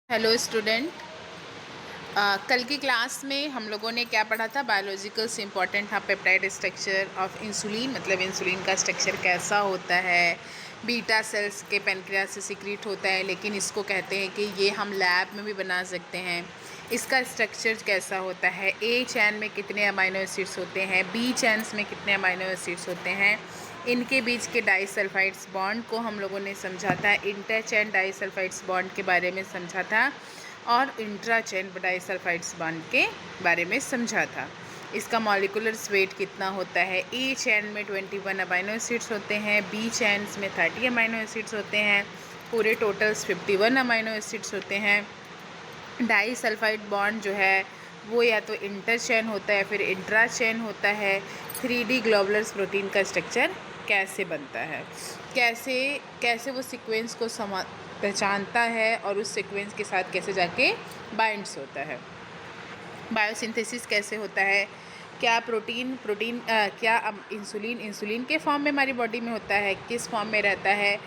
Hello student. कल की class में हम लोगों ने क्या पढ़ा था? बायोलॉजिकल से इम्पॉर्टेंट था पेप्टाइड स्ट्रक्चर ऑफ इंसुलिन, मतलब इंसुलिन का स्ट्रक्चर कैसा होता है। बीटा सेल्स के पेनक्रियास से सिक्रीट होता है, लेकिन इसको कहते हैं कि ये हम लैब में भी बना सकते हैं। इसका स्ट्रक्चर कैसा होता है, ए चैन में कितने अमाइनो एसिड्स होते हैं, बी चैन्स में कितने अमाइनो एसिड्स होते हैं, इनके बीच के डाइसल्फाइड्स बॉन्ड को हम लोगों ने समझा था, इंटर चैन डाइसल्फाइड्स बॉन्ड के बारे में समझा था और इंट्रा चैन डाइसल्फाइड्स बॉन्ड के बारे में समझा था। इसका मॉलिक्यूलर वेट कितना होता है। ए चैन में 21 अमाइनो एसिड्स होते हैं, बी चैन्स में 30 अमाइनो एसिड्स होते हैं, पूरे टोटल्स 51 अमाइनो एसिड्स होते हैं। डाइसल्फाइड बॉन्ड जो है वो या तो इंटर चैन होता है फिर इंट्रा चैन होता है। 3D ग्लोबुलर प्रोटीन का स्ट्रक्चर कैसे बनता है, कैसे कैसे वो सीक्वेंस को पहचानता है और उस सीक्वेंस के साथ कैसे जाके बाइंड्स होता है। बायोसिंथेसिस कैसे होता है, क्या क्या इंसुलिन के फॉर्म में हमारी बॉडी में होता है, किस फॉर्म में रहता है,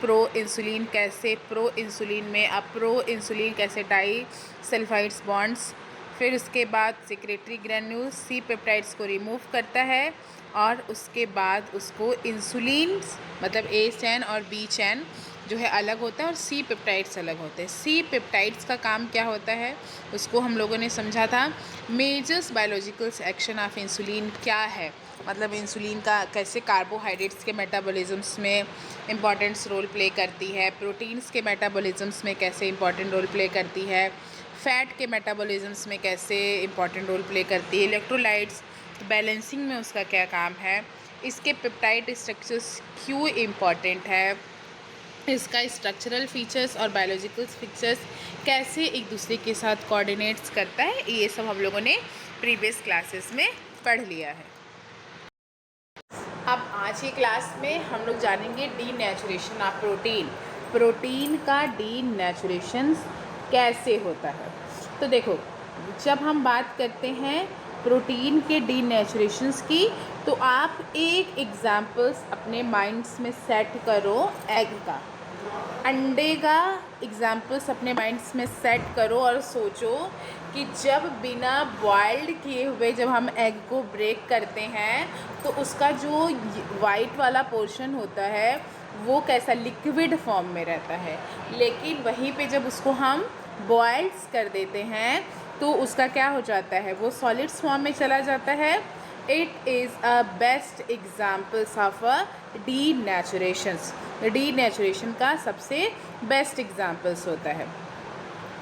प्रो इंसुलिन कैसे, प्रो इंसुलिन में अब प्रो इंसुलिन कैसे डाई सल्फाइड्स बॉन्ड्स, फिर उसके बाद सिक्रेटरी ग्रैन्यूल्स सी पेप्टाइड्स को रिमूव करता है और उसके बाद उसको इंसुलिन मतलब ए चैन और बी चैन जो है अलग होता है और सी पेप्टाइड्स अलग होते हैं। सी पेप्टाइड्स का काम क्या होता है उसको हम लोगों ने समझा था। Measures biological action of insulin क्या है, मतलब इंसुलिन का कैसे कार्बोहाइड्रेट्स के मेटाबॉलिज्म्स में इम्पॉर्टेंट रोल प्ले करती है, प्रोटीन्स के मेटाबॉलिज्म्स में कैसे इंपॉर्टेंट रोल प्ले करती है, फैट के मेटाबॉलिज्म्स में कैसे इंपॉर्टेंट रोल प्ले करती है, इलेक्ट्रोलाइट्स बैलेंसिंग में उसका क्या काम है, इसके पेप्टाइड स्ट्रक्चर्स क्यों इम्पॉर्टेंट है, इसका स्ट्रक्चरल फीचर्स और बायोलॉजिकल फीचर्स कैसे एक दूसरे के साथ कोऑर्डिनेट्स करता है, ये सब हम लोगों ने प्रीवियस क्लासेस में पढ़ लिया है। अब आज की क्लास में हम लोग जानेंगे डीनेचुरेशन ऑफ प्रोटीन का डीनेचुरेशन कैसे होता है। तो देखो, जब हम बात करते हैं प्रोटीन के डीनेचुरेशंस की, तो आप एक एग्जाम्पल्स अपने माइंड्स में सेट करो। एग का, अंडे का एग्जाम्पल्स अपने माइंड्स में सेट करो और सोचो कि जब बिना बॉइल्ड किए हुए जब हम एग को ब्रेक करते हैं तो उसका जो वाइट वाला पोर्शन होता है वो कैसा लिक्विड फॉर्म में रहता है, लेकिन वहीं पे जब उसको हम बॉइल्स कर देते हैं तो उसका क्या हो जाता है, वो सॉलिड्स फॉर्म में चला जाता है। It is a best examples of a denaturation का सबसे बेस्ट एग्जाम्पल्स होता है।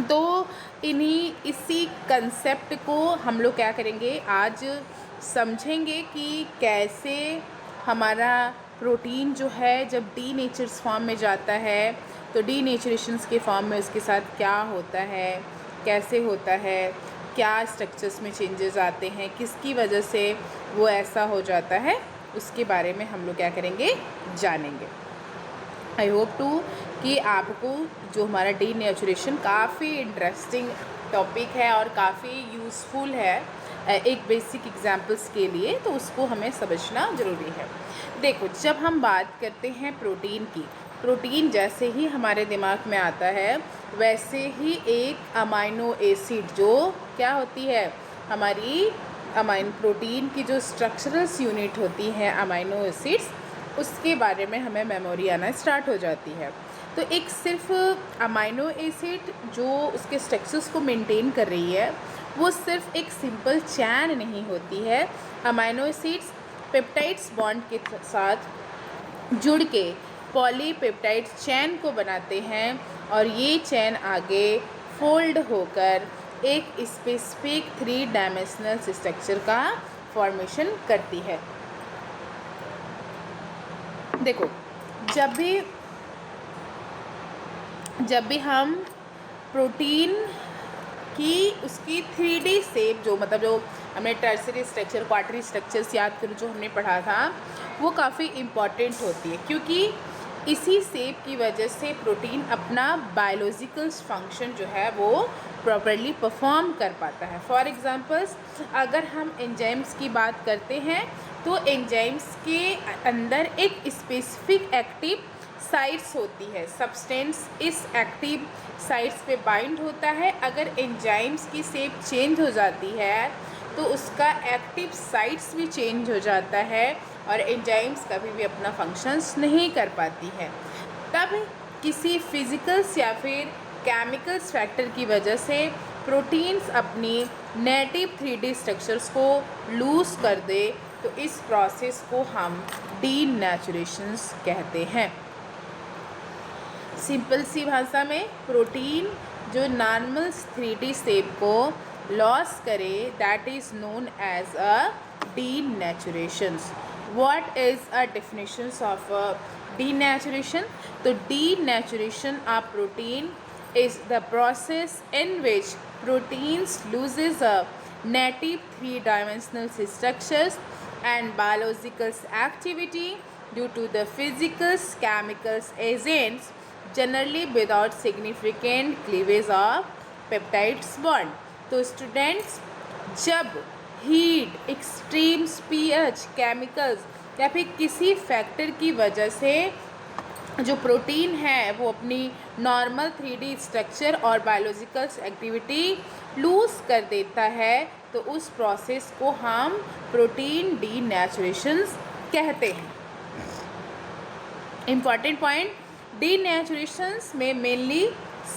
तो इसी कंसेप्ट को हम लोग क्या करेंगे, आज समझेंगे कि कैसे हमारा प्रोटीन जो है जब डीनेचर्स फॉर्म में जाता है तो डीनेचुरेशंस के फॉर्म में उसके साथ क्या होता है, कैसे होता है, क्या स्ट्रक्चर्स में चेंजेस आते हैं, किसकी वजह से वो ऐसा हो जाता है, उसके बारे में हम लोग क्या करेंगे, जानेंगे। आई होप टू कि आपको जो हमारा डीनेचुरेशन काफ़ी इंटरेस्टिंग टॉपिक है और काफ़ी यूज़फुल है एक बेसिक एग्जाम्पल्स के लिए, तो उसको हमें समझना ज़रूरी है। देखो, जब हम बात करते हैं प्रोटीन की, प्रोटीन जैसे ही हमारे दिमाग में आता है वैसे ही एक अमाइनो एसिड जो क्या होती है हमारी प्रोटीन की जो स्ट्रक्चरल यूनिट होती हैं अमाइनो एसिड्स, उसके बारे में हमें मेमोरी आना स्टार्ट हो जाती है। तो एक सिर्फ अमाइनो एसिड जो उसके स्ट्रक्चर्स को मेंटेन कर रही है वो सिर्फ एक सिंपल चैन नहीं होती है। अमाइनो एसिड्स पेप्टाइड्स बॉन्ड के साथ जुड़ के पॉलीपेप्टाइड चैन को बनाते हैं और ये चैन आगे फोल्ड होकर एक स्पेसिफिक 3 डायमेंशनल स्ट्रक्चर का फॉर्मेशन करती है। देखो, जब भी हम प्रोटीन की उसकी 3D शेप जो मतलब जो हमने टर्सरी स्ट्रक्चर क्वार्टरी स्ट्रक्चर्स याद करो जो हमने पढ़ा था, वो काफ़ी इम्पॉर्टेंट होती है क्योंकि इसी शेप की वजह से प्रोटीन अपना बायोलॉजिकल फंक्शन जो है वो प्रॉपरली परफॉर्म कर पाता है। फॉर एग्जांपल्स, अगर हम एंजाइम्स की बात करते हैं तो एंजाइम्स के अंदर एक स्पेसिफिक एक्टिव साइट्स होती है, सब्सटेंस इस एक्टिव साइट्स पे बाइंड होता है। अगर एंजाइम्स की शेप चेंज हो जाती है तो उसका एक्टिव साइट्स भी चेंज हो जाता है और एंजाइम्स कभी भी अपना फंक्शंस नहीं कर पाती है। तब किसी फिजिकल्स या फिर केमिकल्स फैक्टर की वजह से प्रोटीन्स अपनी नेटिव 3D स्ट्रक्चर्स को लूज कर दे तो इस प्रोसेस को हम डीनेचुरेशंस कहते हैं। सिंपल सी भाषा में प्रोटीन जो नॉर्मल 3D शेप को लॉस करे that is known as a denaturations. What is a definition of denaturation? तो denaturation of protein is the process in which proteins loses a native three-dimensional structures and biological activity due to the physicals, chemicals, agents, generally without significant cleavage of peptides bond. तो students, जब heat, extremes pH, chemicals या फिर किसी factor की वजह से जो protein है वो अपनी नॉर्मल 3D स्ट्रक्चर और बायोलॉजिकल एक्टिविटी लूज़ कर देता है तो उस प्रोसेस को हम प्रोटीन डीनेचुरेशंस कहते हैं। इम्पॉर्टेंट पॉइंट, डीनेचुरेशंस में mainly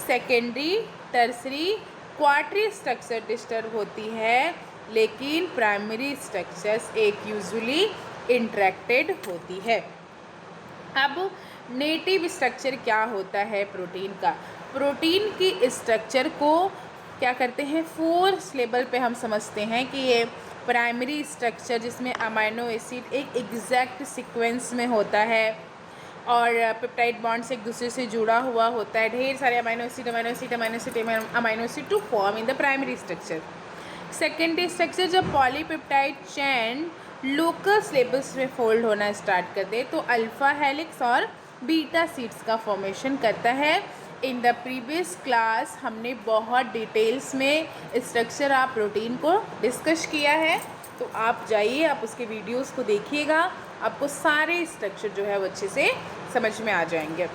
secondary, tertiary, quaternary structure disturb होती है, लेकिन प्राइमरी स्ट्रक्चर्स एक यूजुअली इंटरेक्टेड होती है। अब नेटिव स्ट्रक्चर क्या होता है प्रोटीन का? प्रोटीन की स्ट्रक्चर को क्या करते हैं, 4 लेवल पे हम समझते हैं कि ये प्राइमरी स्ट्रक्चर जिसमें अमाइनो एसिड एक एग्जैक्ट सीक्वेंस में होता है और पेप्टाइड बॉन्ड्स एक दूसरे से जुड़ा हुआ होता है, ढेर सारे amino acid to form in the primary structure. Secondary structure जब पॉलीपेप्टाइड चेन लोकल लेबल्स में फोल्ड होना स्टार्ट कर दे तो अल्फ़ा हेलिक्स और बीटा सीड्स का फॉर्मेशन करता है। इन द प्रीवियस क्लास हमने बहुत डिटेल्स में स्ट्रक्चर ऑफ प्रोटीन को डिस्कस किया है, तो आप जाइए, आप उसके वीडियोस को देखिएगा, आपको सारे स्ट्रक्चर जो है वो अच्छे से समझ में आ जाएंगे।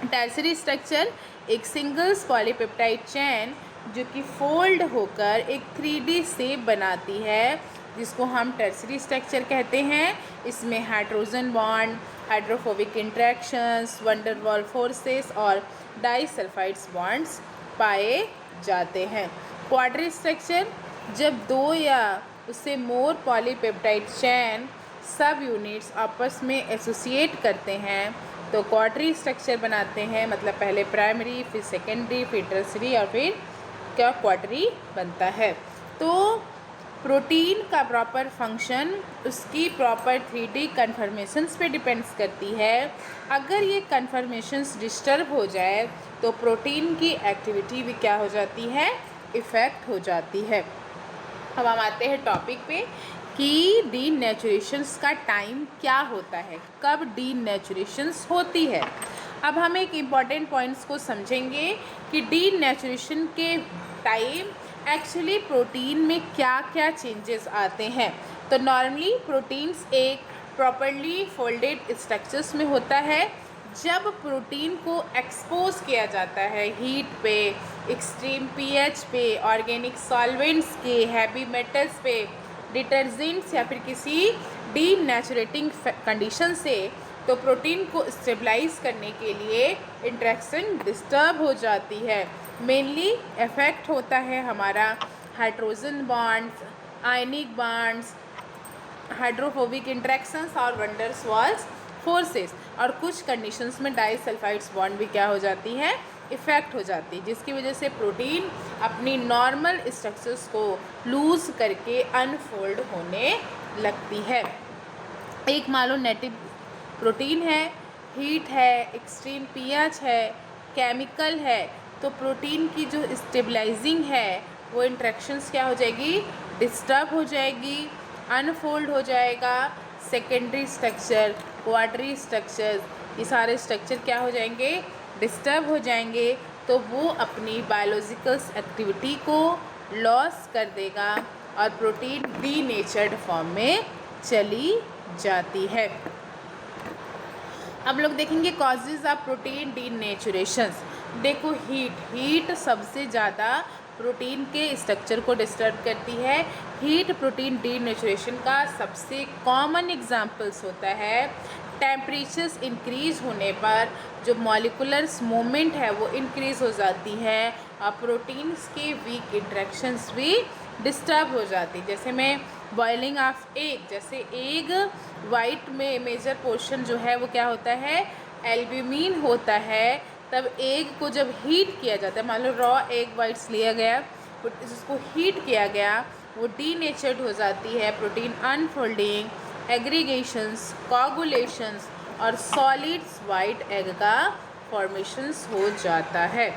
टर्सरी स्ट्रक्चर एक सिंगल्स पॉलीपेप्टाइड चेन जो कि फोल्ड होकर एक 3D शेप बनाती है जिसको हम टर्सरी स्ट्रक्चर कहते हैं। इसमें hydrogen bond, hydrophobic interactions, wonder wall forces और डाइसल्फाइड्स बॉन्ड्स पाए जाते हैं। क्वाड्री स्ट्रक्चर जब 2 या उससे मोर पॉलीपेप्टाइड चेन सब यूनिट्स आपस में एसोसिएट करते हैं तो क्वाड्री स्ट्रक्चर बनाते हैं, मतलब पहले प्राइमरी, फिर सेकेंडरी, फिर टर्सरी और फिर क्या क्वाड्री बनता है। तो प्रोटीन का प्रॉपर फंक्शन उसकी प्रॉपर 3D कन्फर्मेशंस पे डिपेंड्स करती है। अगर ये कन्फर्मेशंस डिस्टर्ब हो जाए तो प्रोटीन की एक्टिविटी भी क्या हो जाती है, इफ़ेक्ट हो जाती है। अब हम आते हैं टॉपिक पे कि डीनेचुरेशंस का टाइम क्या होता है, कब डीनेचुरेशंस होती है। अब हम एक इम्पॉर्टेंट पॉइंट्स को समझेंगे कि डीनेचुरेशन के टाइम एक्चुअली प्रोटीन में क्या क्या चेंजेस आते हैं। तो नॉर्मली प्रोटीन्स एक प्रॉपरली फोल्डेड स्ट्रक्चर्स में होता है। जब प्रोटीन को एक्सपोज किया जाता है हीट पे, एक्सट्रीम pH पे, ऑर्गेनिक सॉल्वेंट्स के, हैवी मेटल्स पे, डिटर्जेंट्स या फिर किसी डीनेचुरेटिंग कंडीशन से, तो प्रोटीन को स्टेबलाइज करने के लिए इंट्रैक्शन डिस्टर्ब हो जाती है। मेनली इफेक्ट होता है हमारा हाइड्रोजन बॉन्ड्स, आयनिक बॉन्ड्स, हाइड्रोफोबिक इंट्रैक्शंस और वंडर वॉल्स फोर्सेस, और कुछ कंडीशंस में डाइसल्फाइड्स बॉन्ड भी क्या हो जाती है, इफ़ेक्ट हो जाती है, जिसकी वजह से प्रोटीन अपनी नॉर्मल स्ट्रक्चर्स को लूज़ करके अनफोल्ड होने लगती है। एक मान लो नेटिव प्रोटीन है, हीट है, एक्सट्रीम pH है, केमिकल है, तो प्रोटीन की जो स्टेबलाइजिंग है वो इंट्रैक्शंस क्या हो जाएगी, डिस्टर्ब हो जाएगी, अनफोल्ड हो जाएगा। सेकेंडरी स्ट्रक्चर, क्वाड्री स्ट्रक्चर, ये सारे स्ट्रक्चर क्या हो जाएंगे, डिस्टर्ब हो जाएंगे, तो वो अपनी बायोलॉजिकल एक्टिविटी को लॉस कर देगा और प्रोटीन डीनेचर्ड फॉर्म में चली जाती है। अब लोग देखेंगे कॉजेज ऑफ प्रोटीन डीनेचुरेशंस। देखो हीट सबसे ज़्यादा प्रोटीन के स्ट्रक्चर को डिस्टर्ब करती है। हीट प्रोटीन डीनेचुरेशन का सबसे कॉमन एग्जांपल्स होता है टेम्परेचर्स इंक्रीज होने पर जो मॉलिकुलर्स मूवमेंट है वो इंक्रीज हो जाती है और प्रोटीन्स के वीक इंट्रैक्शंस भी डिस्टर्ब हो जाती है। जैसे मैं बॉइलिंग ऑफ एग, जैसे एग वाइट में मेजर पोर्शन जो है वो क्या होता है, एल्ब्यूमिन होता है। तब एग को जब हीट किया जाता है, मान लो रॉ एग वाइट्स लिया गया, उसको हीट किया गया, वो डीनेचर्ड हो जाती है। प्रोटीन अनफोल्डिंग, एग्रीगेशंस, कोगुलेशंस और सॉलिड्स वाइट एग का फॉर्मेशंस हो जाता है।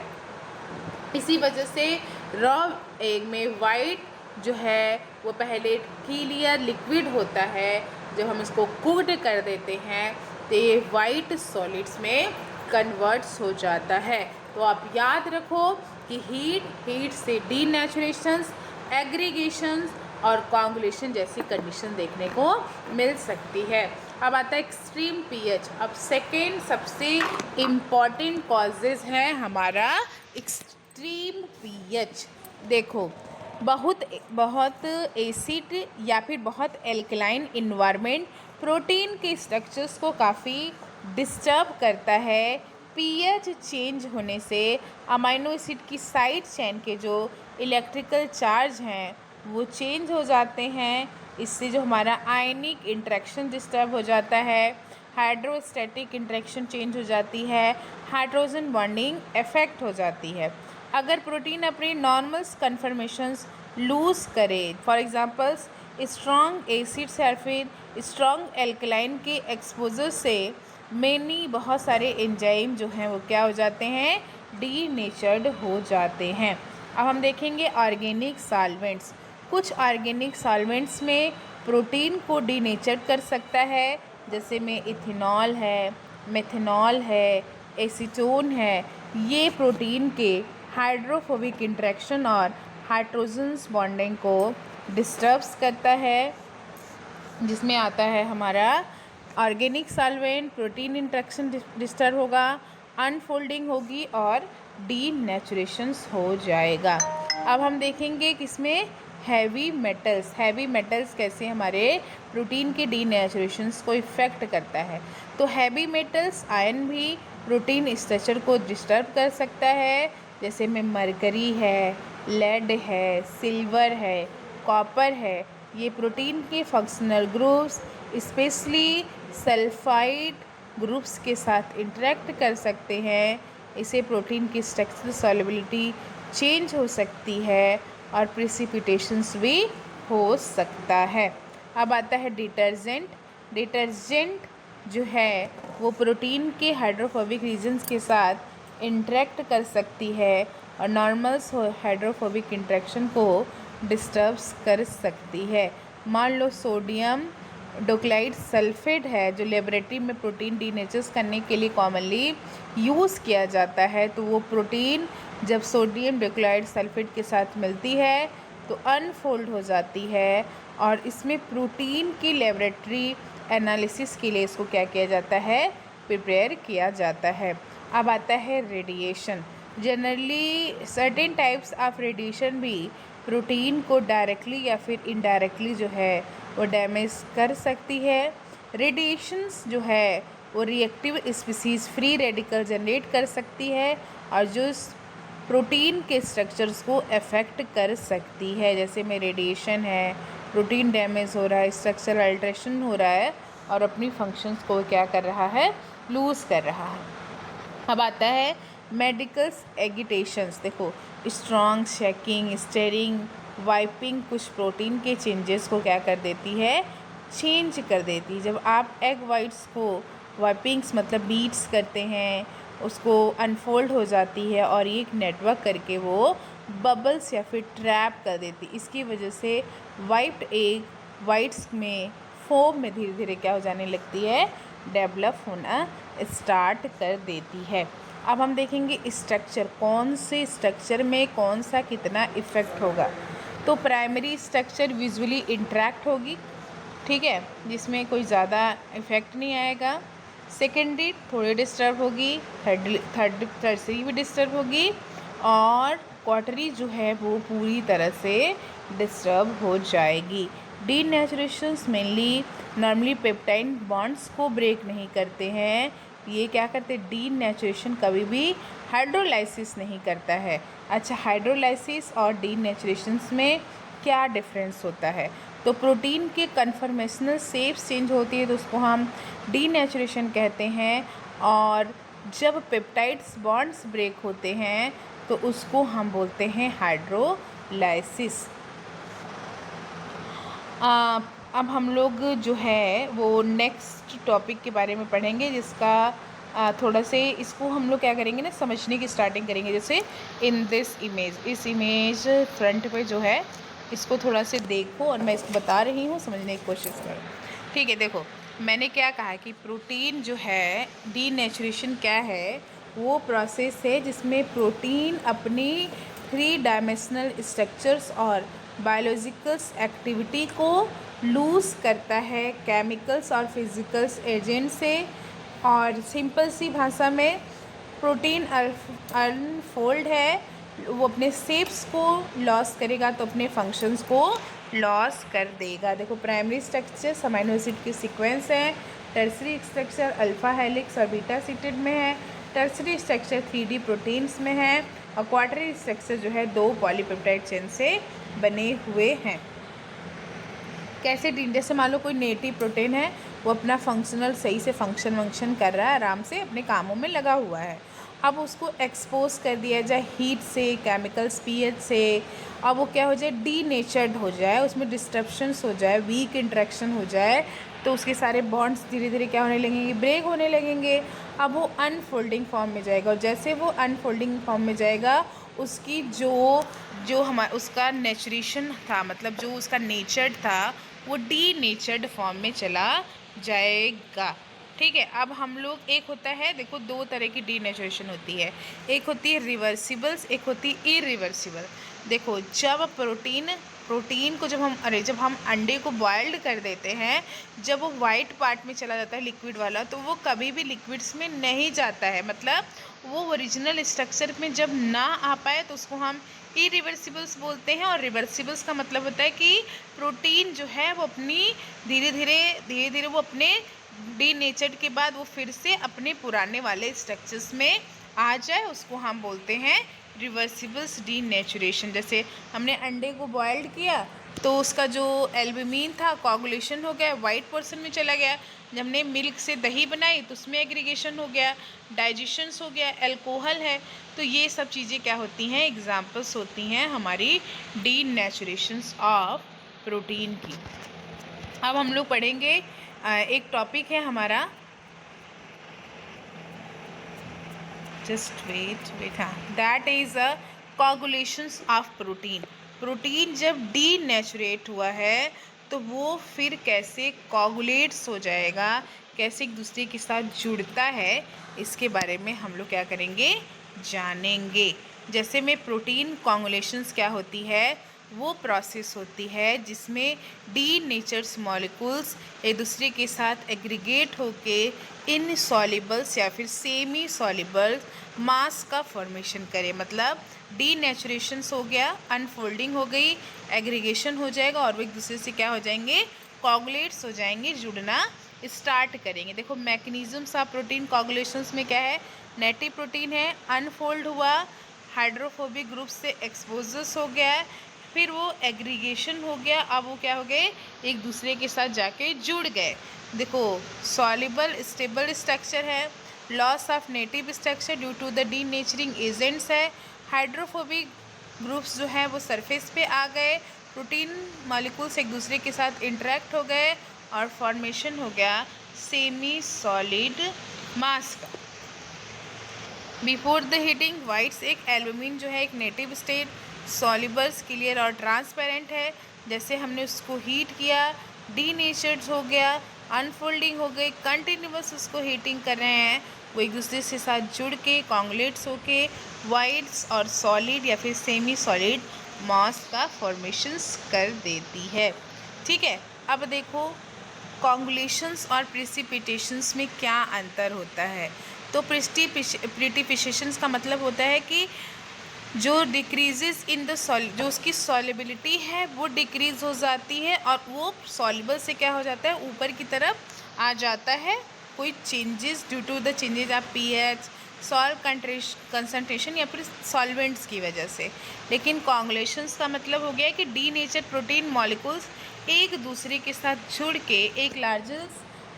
इसी वजह से रॉ एग में वाइट जो है वो पहले क्लियर लिक्विड होता है। जब हम इसको कुक्ड कर देते हैं तो ये वाइट सॉलिड्स में कन्वर्ट्स हो जाता है। तो आप याद रखो कि हीट से डीनेचुरेशंस, एग्रीगेशंस और कोगुलेशन जैसी कंडीशन देखने को मिल सकती है। अब आता है एक्सट्रीम पीएच। अब सेकेंड सबसे इम्पॉर्टेंट कॉजेज़ है हमारा एक्सट्रीम पीएच। देखो बहुत एसिड या फिर बहुत एल्कलाइन इन्वायरमेंट प्रोटीन के स्ट्रक्चर्स को काफ़ी डिस्टर्ब करता है। पीएच चेंज होने से अमाइनो एसिड की साइड चेन के जो इलेक्ट्रिकल चार्ज हैं वो चेंज हो जाते हैं। इससे जो हमारा आयनिक इंटरेक्शन डिस्टर्ब हो जाता है, हाइड्रोस्टैटिक इंटरेक्शन चेंज हो जाती है, हाइड्रोजन बॉन्डिंग इफेक्ट हो जाती है। अगर प्रोटीन अपनी नॉर्मल कन्फर्मेशंस लूज़ करे, फॉर एग्जांपल्स स्ट्रॉन्ग एसिड्स या फिर स्ट्रॉन्ग एल्कलाइन के एक्सपोजर से बहुत सारे एंजाइम जो हैं वो क्या हो जाते हैं, डीनेचर्ड हो जाते हैं। अब हम देखेंगे ऑर्गेनिक सॉल्वेंट्स। कुछ ऑर्गेनिक सॉल्वेंट्स में प्रोटीन को डीनेचर्ड कर सकता है, जैसे में इथेनॉल है, मेथनॉल है, एसीटोन है। ये प्रोटीन के हाइड्रोफोबिक इंटरेक्शन और हाइड्रोजन्स बॉन्डिंग को डिस्टर्ब्स करता है, जिसमें आता है हमारा organic solvent. Protein interaction disturb होगा, अनफोल्डिंग होगी और डीनेचुरेशंस हो जाएगा। अब हम देखेंगे कि इसमें हैवी मेटल्स कैसे हमारे प्रोटीन के डीनेचुरेशंस को इफ़ेक्ट करता है। तो हैवी मेटल्स आयन भी प्रोटीन स्ट्रक्चर को डिस्टर्ब कर सकता है, जैसे में मरकरी है, लेड है, सिल्वर है, कॉपर है। ये प्रोटीन के functional groups specially sulphide groups के साथ इंटरेक्ट कर सकते हैं। इसे प्रोटीन की स्ट्रक्चरल सॉल्युबिलिटी चेंज हो सकती है और प्रेसिपिटेशंस भी हो सकता है। अब आता है डिटर्जेंट जो है वो प्रोटीन के हाइड्रोफोबिक रीजन्स के साथ इंटरेक्ट कर सकती है और नॉर्मल्स हाइड्रोफोबिक इंटरेक्शन को डिस्टर्ब्स कर सकती है। मान लो सोडियम डोक्लाइड सल्फेट है जो लेबोरेटरी में प्रोटीन डीनेचर्स करने के लिए कॉमनली यूज़ किया जाता है। तो वो प्रोटीन जब सोडियम डोक्लाइड सल्फेट के साथ मिलती है तो अनफोल्ड हो जाती है और इसमें प्रोटीन की लेबोरेटरी एनालिसिस के लिए इसको क्या किया जाता है, प्रिपेयर किया जाता है। अब आता है radiation. Generally certain types of radiation भी प्रोटीन को डायरेक्टली या फिर इनडायरेक्टली जो है वो डैमेज कर सकती है। रेडिएशंस जो है वो reactive species free radical generate कर सकती है और जो प्रोटीन के स्ट्रक्चर्स को अफेक्ट कर सकती है। जैसे में रेडिएशन है, प्रोटीन डैमेज हो रहा है, स्ट्रक्चरल अल्ट्रेशन हो रहा है और अपनी फंक्शंस को क्या कर रहा है, लूज़ कर रहा है। अब आता है मेडिकल्स एगिटेशंस। देखो स्ट्रॉन्ग शेकिंग, स्टेरिंग, वाइपिंग कुछ प्रोटीन के चेंजेस को क्या कर देती है, चेंज कर देती है। जब आप एग वाइट्स को वाइपिंग्स मतलब बीट्स करते हैं, उसको अनफोल्ड हो जाती है और एक नेटवर्क करके वो बबल्स या फिर ट्रैप कर देती। इसकी वजह से वाइप्ड एग वाइट्स में फोम में धीरे धीरे क्या हो जाने लगती है, डेवलप होना स्टार्ट कर देती है। अब हम देखेंगे स्ट्रक्चर, कौन से स्ट्रक्चर में कौन सा कितना इफ़ेक्ट होगा। तो प्राइमरी स्ट्रक्चर विजुअली इंट्रैक्ट होगी, ठीक है, जिसमें कोई ज़्यादा इफ़ेक्ट नहीं आएगा। सेकेंडरी थोड़ी डिस्टर्ब होगी, थर्सरी भी डिस्टर्ब होगी, और क्वार्टरी जो है वो पूरी तरह से डिस्टर्ब हो जाएगी। डीनेचुरेशंस मेनली नॉर्मली पेप्टाइड बॉन्ड्स को ब्रेक नहीं करते हैं। ये क्या करते हैं, डीनेचुरेशन कभी भी हाइड्रोलाइसिस नहीं करता है। अच्छा, हाइड्रोलाइसिस और डीनेचुरेशंस में क्या डिफरेंस होता है? तो प्रोटीन के कन्फर्मेशनल शेप्स चेंज होती है तो उसको हम डीनेचुरेशन कहते हैं, और जब पेप्टाइड्स बॉन्ड्स ब्रेक होते हैं तो उसको हम बोलते हैं हाइड्रोलाइसिस। अब हम लोग जो है वो नेक्स्ट टॉपिक के बारे में पढ़ेंगे, जिसका थोड़ा से इसको हम लोग क्या करेंगे ना, समझने की स्टार्टिंग करेंगे। जैसे इन दिस इमेज, इस इमेज फ्रंट पे जो है इसको थोड़ा से देखो और मैं इसको बता रही हूँ, समझने की कोशिश करो। ठीक है, देखो मैंने क्या कहा कि प्रोटीन जो है, डीनेचुरेशन क्या है, वो प्रोसेस है जिसमें प्रोटीन अपनी 3 डायमेंशनल स्ट्रक्चर्स और बायोलॉजिकल्स एक्टिविटी को लूज़ करता है केमिकल्स और फिजिकल्स एजेंट से। और सिंपल सी भाषा में प्रोटीन अनफोल्ड है, वो अपने शेप्स को लॉस करेगा तो अपने फंक्शंस को लॉस कर देगा। देखो प्राइमरी स्ट्रक्चर अमीनो एसिड की सीक्वेंस है, टर्सरी स्ट्रक्चर अल्फा हेलिक्स और बीटा सीटेड में है, टर्सरी स्ट्रक्चर 3D प्रोटीन्स में है, और क्वार्टरी स्ट्रक्चर जो है 2 पॉलीपेप्टाइड चेन से बने हुए हैं। कैसे जैसे मान लो कोई नेटिव प्रोटीन है, वो अपना फंक्शनल सही से फंक्शन कर रहा है, आराम से अपने कामों में लगा हुआ है। अब उसको एक्सपोज कर दिया जाए हीट से, केमिकल्स पीएच से, अब वो क्या हो जाए, डीनेचर्ड हो जाए, उसमें डिस्ट्रप्शंस हो जाए, वीक इंट्रैक्शन हो जाए, तो उसके सारे बॉन्ड्स धीरे धीरे क्या होने लगेंगे, ब्रेक होने लगेंगे। अब वो अनफोल्डिंग फॉर्म में जाएगा, और जैसे वो अनफोल्डिंग फॉर्म में जाएगा उसकी जो उसका नेचुरेशन था, मतलब जो उसका नेचर्ड था, वो डीनेचर्ड फॉर्म में चला जाएगा। ठीक है, अब हम लोग, एक होता है, देखो 2 तरह की डीनेचुरेशन होती है, एक होती है रिवर्सिबल्स, एक होती है इरिवर्सिबल। देखो जब प्रोटीन को जब हम अंडे को बॉइल्ड कर देते हैं, जब वो वाइट पार्ट में चला जाता है लिक्विड वाला, तो वो कभी भी लिक्विड्स में नहीं जाता है, मतलब वो ओरिजिनल स्ट्रक्चर में जब ना आ पाए तो उसको हम इरिवर्सिबल्स बोलते हैं। और रिवर्सिबल्स का मतलब होता है कि प्रोटीन जो है वो अपनी धीरे धीरे वो अपने डीनेचर्ड के बाद वो फिर से अपने पुराने वाले स्ट्रक्चर्स में आ जाए, उसको हम बोलते हैं रिवर्सिबल्स डीनेचुरेशन। जैसे हमने अंडे को बॉइल्ड किया तो उसका जो एल्ब्यूमिन था कोगुलेशन हो गया, वाइट पोर्शन में चला गया। जब हमने मिल्क से दही बनाई तो उसमें एग्रीगेशन हो गया, डाइजेशंस हो गया, अल्कोहल है। तो ये सब चीज़ें क्या होती हैं, एग्जाम्पल्स होती हैं हमारी डीनेचुरेशंस ऑफ प्रोटीन की। अब हम लोग पढ़ेंगे एक टॉपिक है हमारा, जस्ट वेट हाँ, that is a coagulations of protein. Protein जब डीनेचुरेट हुआ है तो वो फिर कैसे कोगुलेट्स हो जाएगा, कैसे एक दूसरे के साथ जुड़ता है, इसके बारे में हम लोग क्या करेंगे, जानेंगे। जैसे में प्रोटीन कोगुलेशंस क्या होती है, वो प्रोसेस होती है जिसमें डीनेचर्स मॉलिक्यूल्स एक दूसरे के साथ एग्रीगेट होके इनसॉल्युबल्स या फिर सेमी सॉल्युबल मास का फॉर्मेशन करे। मतलब डीनेचुरेशंस हो गया, अनफोल्डिंग हो गई, एग्रीगेशन हो जाएगा, और वो एक दूसरे से क्या हो जाएंगे, कोगुलेट्स हो जाएंगे, जुड़ना स्टार्ट करेंगे। देखो मैकेनिज्म्स ऑफ प्रोटीन कोगुलेशंस में क्या है, नेटिव प्रोटीन है, अनफोल्ड हुआ, हाइड्रोफोबिक ग्रुप से एक्सपोजर्स हो गया, फिर वो एग्रीगेशन हो गया, अब वो क्या हो गए, एक दूसरे के साथ जाके जुड़ गए। देखो सॉल्युबल स्टेबल स्ट्रक्चर है, loss of native structure due to the denaturing agents है, हाइड्रोफोबिक ग्रुप्स जो है वो सरफेस पे आ गए, प्रोटीन मॉलिक्यूल्स एक दूसरे के साथ इंटरेक्ट हो गए, और फॉर्मेशन हो गया सेमी सॉलिड मास का। बिफोर द हीटिंग वाइट्स, एक एल्ब्यूमिन जो है एक नेटिव स्टेट, सॉल्युबल्स क्लियर और ट्रांसपेरेंट है। जैसे हमने उसको हीट किया, डीनेचर्ड हो गया, अनफोल्डिंग हो गई, कंटिन्यूस उसको हीटिंग कर रहे हैं, वो एक दूसरे से साथ जुड़ के कॉन्गुलेट्स होके वाइट्स और सॉलिड या फिर सेमी सॉलिड मास का फॉर्मेशंस कर देती है। ठीक है, अब देखो कॉन्गुलेशंस और प्रिसिपिटेशंस में क्या अंतर होता है? तो प्रिसिपिटेशंस का मतलब होता है कि जो डिक्रीजेस इन द जो उसकी सॉल्युबिलिटी है वो डिक्रीज़ हो जाती है और वो सॉल्युबल से क्या हो जाता है, ऊपर की तरफ आ जाता है, कोई changes due to the changes of pH, salt concentration या फिर सॉल्वेंट्स की वजह से। लेकिन कॉन्गुलेशंस का मतलब हो गया कि डीनेचर्ड प्रोटीन मॉलिक्यूल्स एक दूसरे के साथ जुड़ के एक लार्जर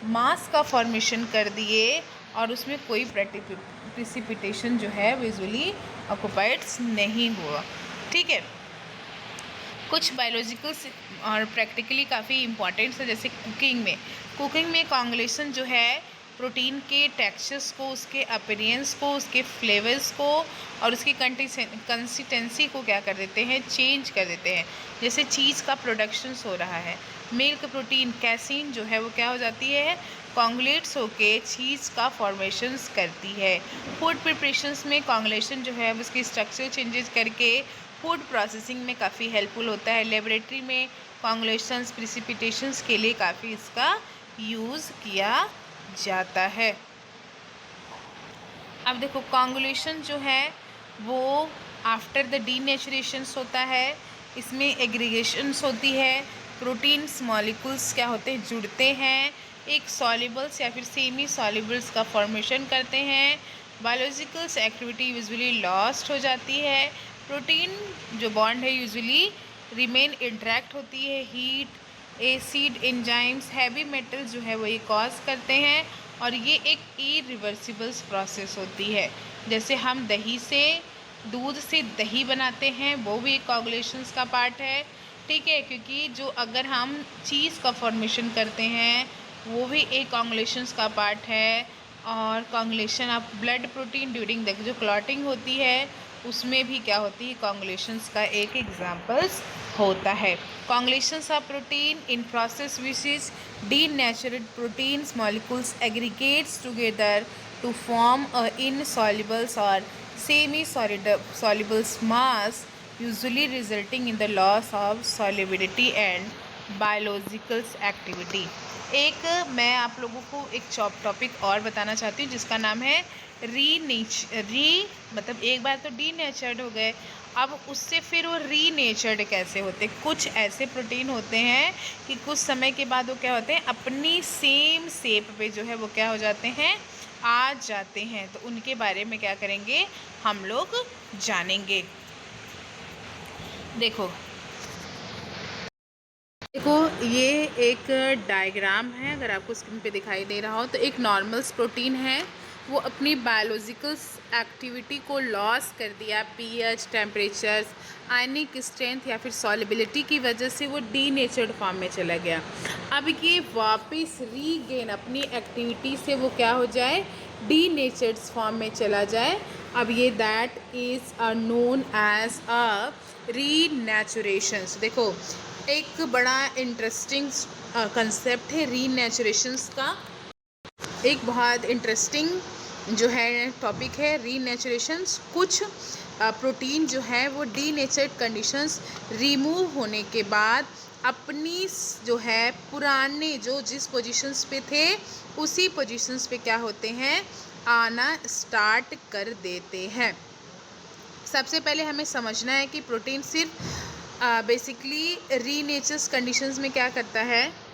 मास का फॉर्मेशन कर दिए और उसमें कोई प्रिसिपिटेशन जो है विजुअली ऑक्यूपाइड्स नहीं हुआ। ठीक है, कुछ बायोलॉजिकल और प्रैक्टिकली काफ़ी इम्पॉर्टेंट है, जैसे कुकिंग में कॉन्गुलेशन जो है प्रोटीन के टेक्सचर्स को, उसके अपीयरेंस को, उसके फ्लेवर्स को और उसकी कंसिस्टेंसी को क्या कर देते हैं, चेंज कर देते हैं। जैसे चीज़ का प्रोडक्शन हो रहा है, मिल्क प्रोटीन कैसीन जो है वो क्या हो जाती है, कॉन्गुलेट्स होके चीज़ का फॉर्मेशंस करती है। फूड प्रिपरेशंस में कॉन्गुलेशन जो है उसकी स्ट्रक्चर चेंजेस करके फूड प्रोसेसिंग में काफ़ी हेल्पफुल होता है। लेबोरेटरी में कॉन्गुलेशंस प्रिसिपिटेशंस के लिए काफ़ी इसका यूज़ किया जाता है। अब देखो, कॉन्गुलेशन जो है वो आफ्टर द डीनेचुरेशंस होता है, इसमें एग्रीगेशंस होती है, प्रोटीन्स मॉलिक्यूल्स क्या होते हैं, जुड़ते हैं, एक सॉल्युबल्स या फिर सेमी सॉल्युबल्स का फॉर्मेशन करते हैं, बायोलॉजिकल्स एक्टिविटी यूजुअली लॉस्ट हो जाती है, प्रोटीन जो बॉन्ड है यूजुअली रिमेन इंटरेक्ट होती है, heat, acid, enzymes, heavy metal जो है वो ये कॉज करते हैं और ये एक इरिवर्सिबल प्रोसेस होती है। जैसे हम दूध से दही बनाते हैं, वो भी एक कॉन्गुलेशंस का पार्ट है। ठीक है, क्योंकि जो अगर हम चीज़ का फॉर्मेशन करते हैं वो भी एक कॉन्गुलेशंस का पार्ट है। और coagulation of blood protein during the जो क्लॉटिंग होती है उसमें भी क्या होती है, कॉन्गुलेशंस का एक एग्जाम्पल्स होता है। Coagulations of protein in process which is denatured proteins molecules aggregates together to form a insoluble or semi-soluble mass, usually resulting in the loss of solubility and biological activity। एक मैं आप लोगों को एक टॉपिक और बताना चाहती हूँ जिसका नाम है मतलब एक बार तो डीनेचर्ड हो गए, अब उससे फिर वो रीनेचर्ड कैसे होते। कुछ ऐसे प्रोटीन होते हैं कि कुछ समय के बाद वो क्या होते हैं, अपनी सेम शेप पे जो है वो क्या हो जाते हैं, आ जाते हैं। तो उनके बारे में क्या करेंगे, हम लोग जानेंगे। देखो ये एक डायग्राम है, अगर आपको स्क्रीन पे दिखाई दे रहा हो तो एक नॉर्मल प्रोटीन है, वो अपनी बायोलॉजिकल एक्टिविटी को लॉस कर दिया, पीएच, टेम्परेचर्स, आयनिक स्ट्रेंथ या फिर सॉल्युबिलिटी की वजह से वो डीनेचर्ड फॉर्म में चला गया। अब ये वापस रीगेन अपनी एक्टिविटी से वो क्या हो जाए, डीनेचर्ड फॉर्म में चला जाए। अब ये that is known as a renaturations. देखो, एक बड़ा इंटरेस्टिंग कंसेप्ट है रीनेचुरेशंस का, एक बहुत इंटरेस्टिंग जो है टॉपिक है रीनेचुरेशंस। कुछ प्रोटीन जो है वो डीनेचर्ड कंडीशंस रिमूव होने के बाद अपनी जो है पुराने जो जिस पोजीशंस पे थे उसी पोजीशंस पे क्या होते हैं, आना स्टार्ट कर देते हैं। सबसे पहले हमें समझना है कि प्रोटीन सिर्फ बेसिकली रीनेचर्स कंडीशंस में क्या करता है।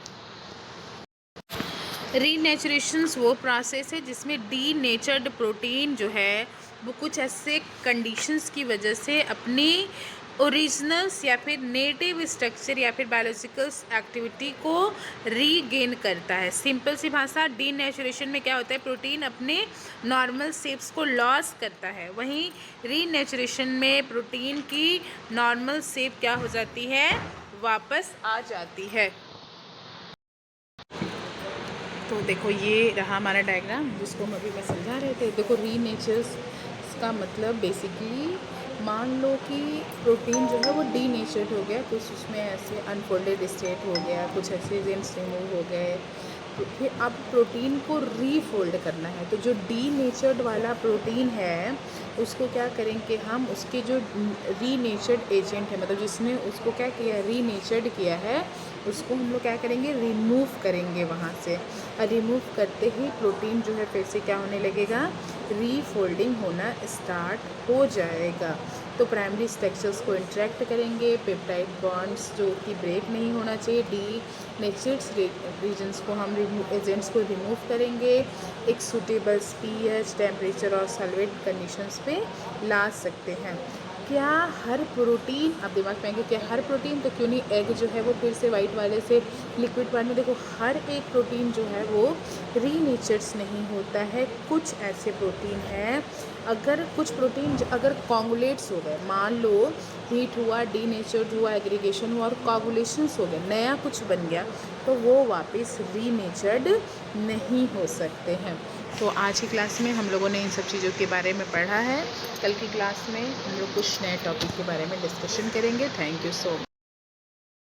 रीनेचुरेशंस वो प्रोसेस है जिसमें डीनेचर्ड प्रोटीन जो है वो कुछ ऐसे कंडीशंस की वजह से अपनी ओरिजिनल्स या फिर नेटिव स्ट्रक्चर या फिर बायोलॉजिकल एक्टिविटी को रीगेन करता है। सिंपल सी भाषा, डीनेचुरेशन में क्या होता है, प्रोटीन अपने नॉर्मल शेप्स को लॉस करता है, वहीं रीनेचुरेशन में प्रोटीन की नॉर्मल शेप क्या हो जाती है, वापस आ जाती है। तो देखो ये रहा हमारा डायग्राम जिसको हम अभी मैं समझा रहे थे। देखो रीनेचर्स का मतलब बेसिकली मान लो कि प्रोटीन जो है वो डीनेचर्ड हो गया, कुछ उसमें ऐसे अनफोल्डेड स्टेट हो गया, कुछ ऐसे जेम्स रिमूव हो गए, फिर अब प्रोटीन को रीफोल्ड करना है, तो जो डीनेचर्ड वाला प्रोटीन है उसको क्या करेंगे हम, उसके जो रीनेचर्ड एजेंट है, मतलब जिसने उसको क्या किया, रीनेचर्ड किया है, उसको हम लोग क्या करेंगे, रिमूव करेंगे वहाँ से। और रिमूव करते ही प्रोटीन जो है फिर से क्या होने लगेगा, रीफोल्डिंग होना स्टार्ट हो जाएगा। तो प्राइमरी स्ट्रक्चर्स को इंटरेक्ट करेंगे, पेप्टाइड बॉन्ड्स जो कि ब्रेक नहीं होना चाहिए, डी नेचर्ड रीजन्स को हम एजेंट्स को रिमूव करेंगे, एक सूटेबल पीएच, टेम्परेचर और सॉल्वेंट कंडीशंस पे ला सकते हैं। क्या हर प्रोटीन, आप दिमाग में आएंगे क्या हर प्रोटीन, तो क्यों नहीं एग जो है वो फिर से वाइट वाले से लिक्विड पार्ट में, देखो हर एक प्रोटीन जो है वो रीनेचर्स नहीं होता है। कुछ ऐसे प्रोटीन हैं, अगर कुछ प्रोटीन अगर कॉन्गुलेट्स हो गए, मान लो हीट हुआ, डीनेचर्ड हुआ, एग्रीगेशन हुआ और कॉगुलेशंस हो गए, नया कुछ बन गया, तो वो वापस रीनेचर्ड नहीं हो सकते हैं। तो आज की क्लास में हम लोगों ने इन सब चीज़ों के बारे में पढ़ा है। कल की क्लास में हम लोग कुछ नए टॉपिक के बारे में डिस्कशन करेंगे। Thank you so much.